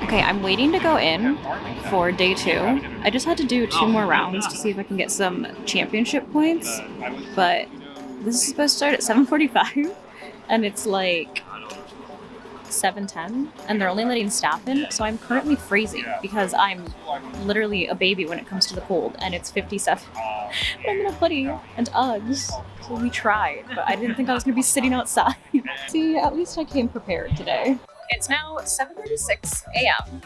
Okay, I'm waiting to go in for day 2. I just had to do 2 more rounds to see if I can get some championship points, but this is supposed to start at 7:45 and it's like 7:10 and they're only letting staff in, so I'm currently freezing because I'm literally a baby when it comes to the cold and it's 57. But I'm in a hoodie and Uggs, so we tried, but I didn't think I was going to be sitting outside. See, at least I came prepared today. It's now 7:36 a.m.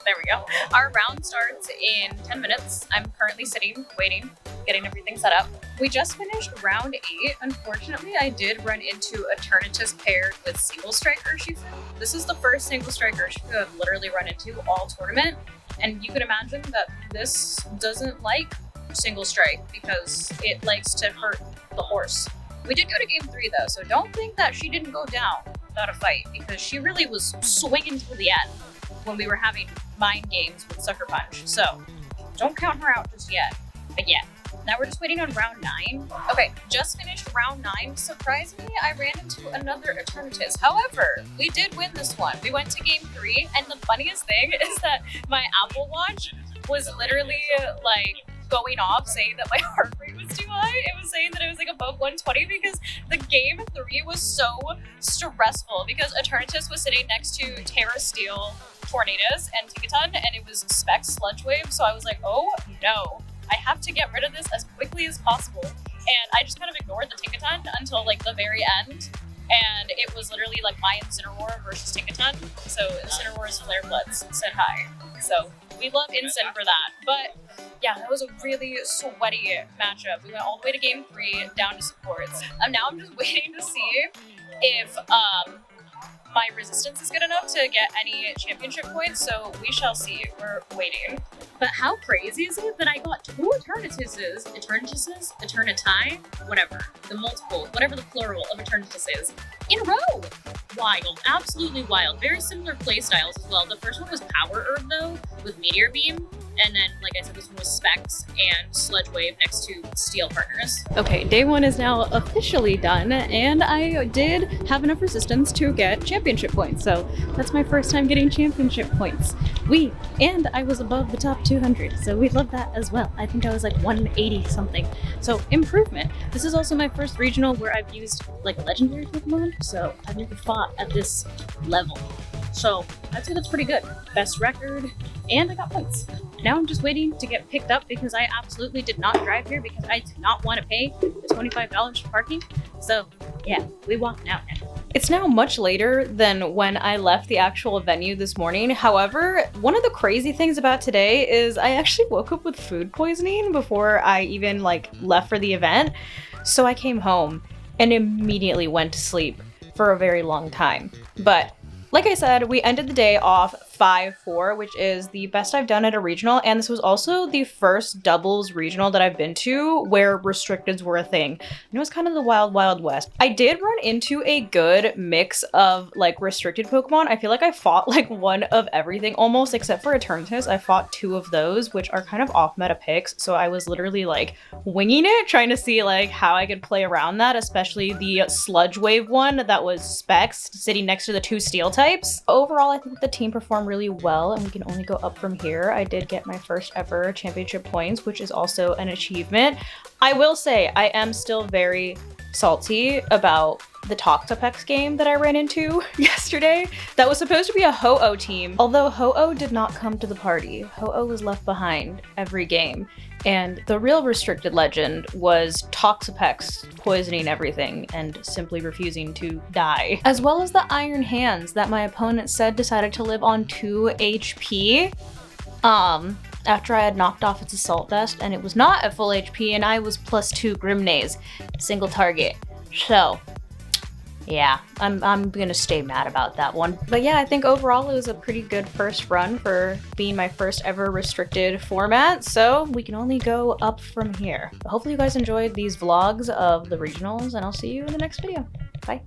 There we go. Our round starts in 10 minutes. I'm currently sitting, waiting, getting everything set up. We just finished round 8. Unfortunately, I did run into a Eternatus paired with single striker Shifu. This is the first single striker Shifu I've literally run into all tournament. And you can imagine that this doesn't like single strike because it likes to hurt the horse. We did go to game 3 though, so don't think that she didn't go down without a fight because she really was swinging till the end when we were having mind games with Sucker Punch. So don't count her out just yet. But yeah, now we're just waiting on round 9. Okay, just finished round 9. Surprisingly, I ran into another Eternatus. However, we did win this one. We went to game 3, and the funniest thing is that my Apple Watch was literally like going off saying that my heart rate was too high. It was saying that it was like above 120 because the game 3 was so stressful because Eternatus was sitting next to Terra Steel, Tornadus, and Tinkaton, and it was Spec Sludge Wave. So I was like, oh no, I have to get rid of this as quickly as possible. And I just kind of ignored the Tinkaton until like the very end. And it was literally like my Incineroar versus Tinkaton. So Incineroar's Flare Bloods said hi. So we love Incin for that. But yeah, that was a really sweaty matchup. We went all the way to game 3, down to supports. Now I'm just waiting to see if my resistance is good enough to get any championship points, so we shall see. We're waiting. But how crazy is it that I got 2 Eternatuses, Eternatai, whatever, the multiple, whatever the plural of Eternatus is, in a row? Wild, absolutely wild. Very similar playstyles as well. The first one was Power Herb though, with Meteor Beam, and then, like I said, this one was Specs and Sludge Wave next to Steel Partners. Okay, day 1 is now officially done, and I did have enough resistance to get championship points, so that's my first time getting championship points. And I was above the top 200, so we love that as well. I think I was like 180 something, so improvement. This is also my first regional where I've used like legendary Pokemon, so I've never fought at this level. So I'd say that's pretty good. Best record, and I got points. Now I'm just waiting to get picked up because I absolutely did not drive here because I did not want to pay the $25 for parking. So yeah, we walked out now. It's now much later than when I left the actual venue this morning. However, one of the crazy things about today is I actually woke up with food poisoning before I even like left for the event. So I came home and immediately went to sleep for a very long time. But like I said, we ended the day off 5-4, which is the best I've done at a regional, and this was also the first doubles regional that I've been to where restricteds were a thing. And it was kind of the wild, wild west. I did run into a good mix of like restricted Pokemon. I feel like I fought like one of everything almost, except for Eternatus. I fought 2 of those, which are kind of off meta picks, so I was literally like winging it, trying to see like how I could play around that, especially the Sludge Wave one that was Specs sitting next to the 2 Steel types. Overall, I think the team performed really well, and we can only go up from here. I did get my first ever championship points, which is also an achievement. I will say I am still very salty about the Toxapex game that I ran into yesterday. That was supposed to be a Ho-Oh team, although Ho-Oh did not come to the party. Ho-Oh was left behind every game. And the real restricted legend was Toxapex poisoning everything and simply refusing to die. As well as the Iron Hands that my opponent said decided to live on 2 HP after I had knocked off its Assault Vest, and it was not at full HP, and I was +2 Grimnaze, single target. So yeah, I'm gonna stay mad about that one. But yeah, I think overall it was a pretty good first run for being my first ever restricted format, so we can only go up from here. But hopefully you guys enjoyed these vlogs of the regionals, and I'll see you in the next video. Bye.